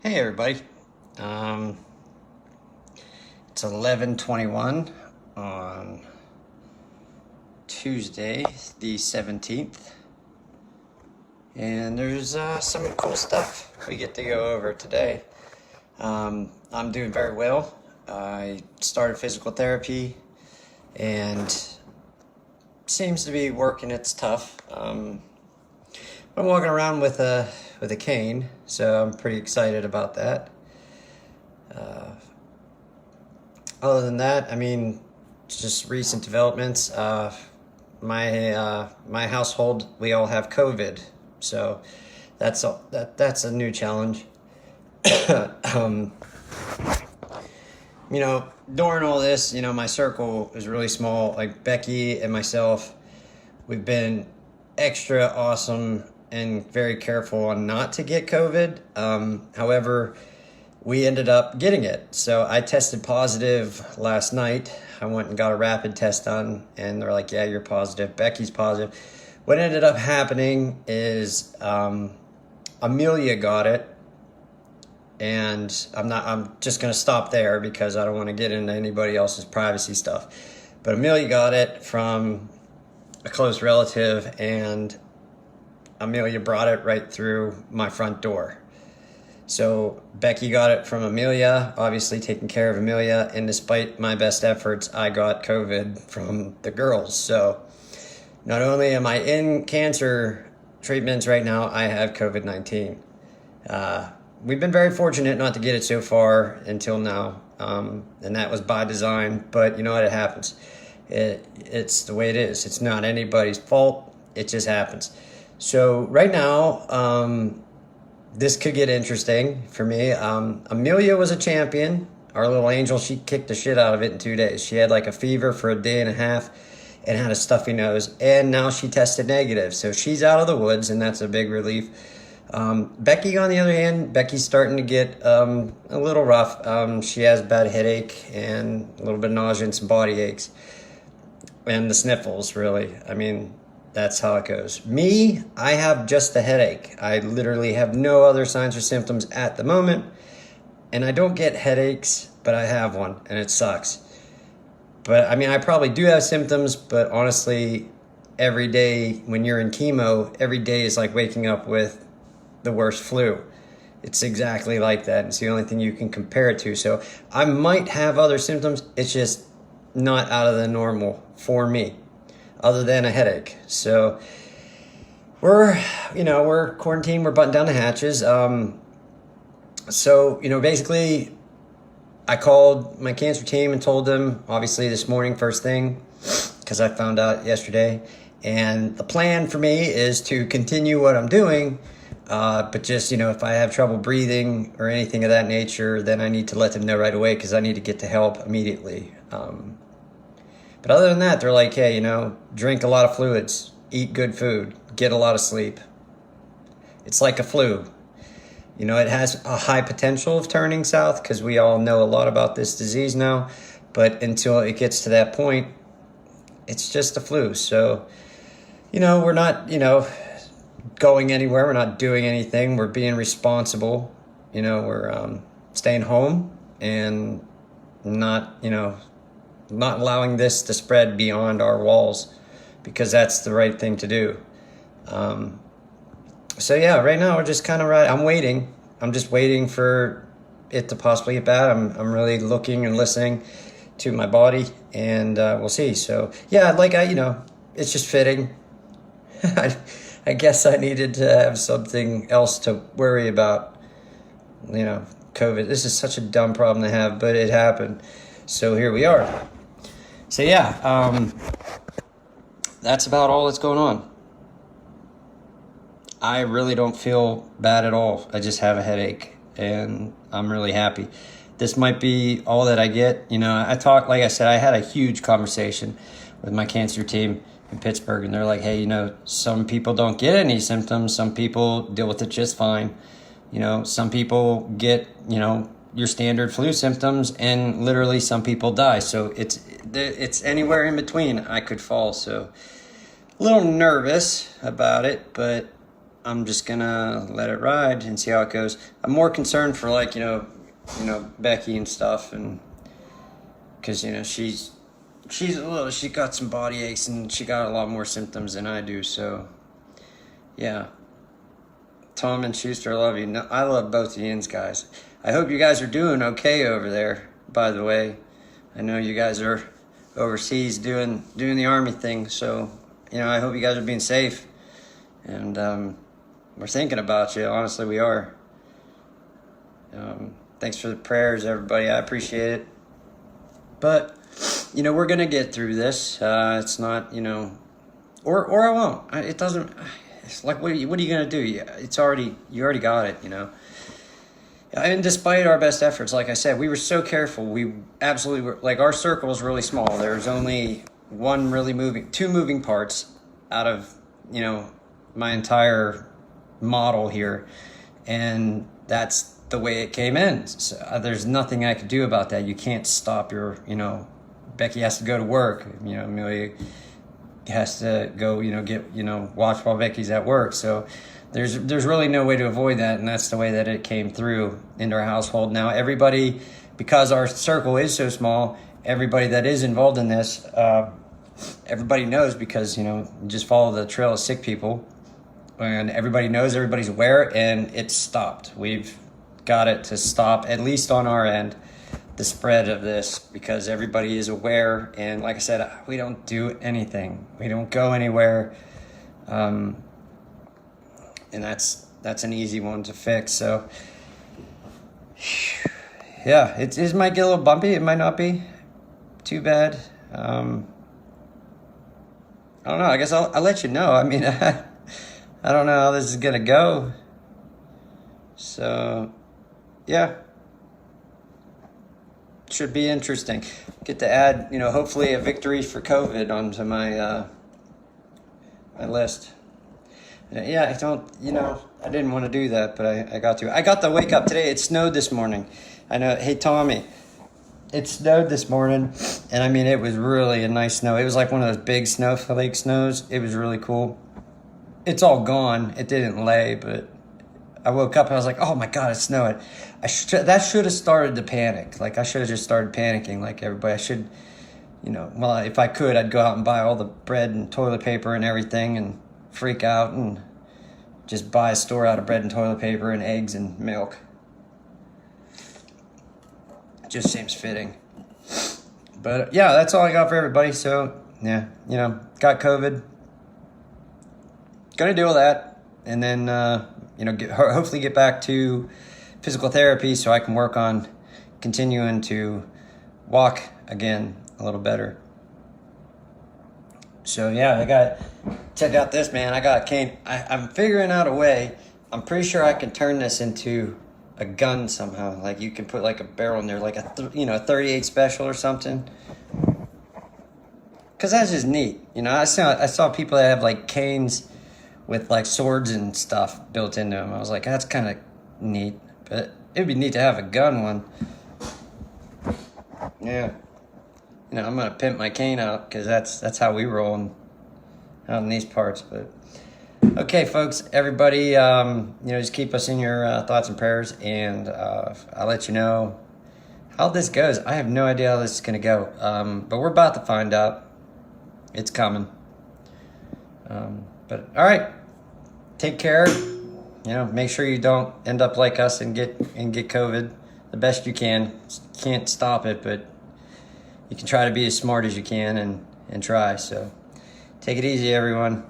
Hey everybody. Um, it's 11:21 on Tuesday, the 17th, and there's some cool stuff we get to go over today. I'm doing very well. I started physical therapy, and seems to be working. It's tough. I'm walking around with a cane, so I'm pretty excited about that. Other than that, I mean, just recent developments. My household, we all have COVID, so that's a new challenge. um, During all this, my circle is really small. Like Becky and myself, we've been extra awesome and very careful on not to get COVID. However, we ended up getting it. So I tested positive last night. I went and got a rapid test done, and they're like, yeah, you're positive. Becky's positive. What ended up happening is Amelia got it, and I'm just going to stop there because I don't want to get into anybody else's privacy stuff. But Amelia got it from a close relative, and Amelia brought it right through my front door. So Becky got it from Amelia, obviously taking care of Amelia, and despite my best efforts, I got COVID from the girls. So not only am I in cancer treatments right now, I have COVID-19. We've been very fortunate not to get it so far until now, and that was by design, but you know what, it happens. It's the way it is. It's not anybody's fault. It just happens. So right now, this could get interesting for me. Amelia was a champion. Our little angel, she kicked the shit out of it in 2 days. She had like a fever for a day and a half and had a stuffy nose. And now she tested negative. So she's out of the woods, and that's a big relief. Becky, on the other hand, Becky's starting to get a little rough. She has bad headache and a little bit of nausea and some body aches. And the sniffles, really. I mean, that's how it goes. Me, I have just a headache. I literally have no other signs or symptoms at the moment. And I don't get headaches, but I have one, and it sucks. But I mean, I probably do have symptoms, but honestly, every day when you're in chemo, every day is like waking up with the worst flu. It's exactly like that. It's the only thing you can compare it to. So I might have other symptoms. It's just not out of the normal for me, other than a headache. So we're quarantined, we're buttoned down the hatches. Basically I called my cancer team and told them, obviously this morning, first thing, because I found out yesterday. And the plan for me is to continue what I'm doing, but just, if I have trouble breathing or anything of that nature, then I need to let them know right away, because I need to get to help immediately. But other than that, they're like, hey, drink a lot of fluids, eat good food, get a lot of sleep. It's like a flu. It has a high potential of turning south, because we all know a lot about this disease now. But until it gets to that point, it's just a flu. So, we're not, going anywhere. We're not doing anything. We're being responsible. We're staying home and not allowing this to spread beyond our walls, because that's the right thing to do. Right now we're just kind of I'm waiting. I'm just waiting for it to possibly get bad. I'm really looking and listening to my body, and we'll see. So yeah, it's just fitting. I guess I needed to have something else to worry about. COVID. This is such a dumb problem to have, but it happened. So here we are. So yeah, that's about all that's going on. I really don't feel bad at all. I just have a headache, and I'm really happy. This might be all that I get. Like I said, I had a huge conversation with my cancer team in Pittsburgh, and they're like, hey, some people don't get any symptoms. Some people deal with it just fine. Some people get, your standard flu symptoms, and literally some people die. So it's anywhere in between I could fall. So a little nervous about it, but I'm just gonna let it ride and see how it goes. I'm more concerned for like, Becky and stuff, and because, she got some body aches and she got a lot more symptoms than I do. So yeah, Tom and Schuster, I love you. No, I love both of you guys. I hope you guys are doing okay over there, by the way. I know you guys are overseas doing the Army thing, so I hope you guys are being safe, and we're thinking about you. Honestly, we are. Thanks for the prayers, everybody. I appreciate it. But we're gonna get through this. It's not, or I won't. It doesn't. It's like, what are you gonna do? You already got it. And despite our best efforts, like I said, we were so careful. We absolutely were, like, our circle is really small. There's only two moving parts out of, my entire model here. And that's the way it came in. So, there's nothing I could do about that. You can't stop your, Becky has to go to work. Amelia has to go, watch while Becky's at work. So there's really no way to avoid that, and that's the way that it came through into our household. Now everybody, because our circle is so small, everybody that is involved in this, everybody knows, because just follow the trail of sick people, and everybody knows, everybody's aware, and it's stopped. We've got it to stop, at least on our end, the spread of this, because everybody is aware. And like I said, we don't do anything. We don't go anywhere. And that's an easy one to fix. So yeah, it might get a little bumpy. It might not be too bad. I don't know. I guess I'll let you know. I mean, I don't know how this is gonna go. So yeah, should be interesting. Get to add, hopefully a victory for COVID onto my my list. Yeah, I didn't want to do that, but I got to. I got to wake up today. It snowed this morning. I know. Hey, Tommy, it snowed this morning, and I mean, it was really a nice snow. It was like one of those big snowflake snows. It was really cool. It's all gone. It didn't lay, but I woke up and I was like, oh my God, it's snowing. That should have started to panic. Like, I should have just started panicking like everybody. I should, well, if I could, I'd go out and buy all the bread and toilet paper and everything and freak out and just buy a store out of bread and toilet paper and eggs and milk. It just seems fitting. But yeah, that's all I got for everybody. So yeah, got COVID. Gonna deal with that, and then hopefully get back to physical therapy so I can work on continuing to walk again a little better. So yeah, check out this, man. I got a cane. I'm figuring out a way. I'm pretty sure I can turn this into a gun somehow. Like, you can put like a barrel in there, like a 38 special or something. Cause that's just neat. I saw people that have like canes with like swords and stuff built into them. I was like, that's kind of neat. But it'd be neat to have a gun one. Yeah. I'm gonna pimp my cane out, because that's how we roll out in these parts. But okay, folks, everybody, just keep us in your thoughts and prayers, and I'll let you know how this goes. I have no idea how this is gonna go, but we're about to find out. It's coming. But all right, take care. Make sure you don't end up like us and get COVID the best you can. Can't stop it, but you can try to be as smart as you can and try. So take it easy, everyone.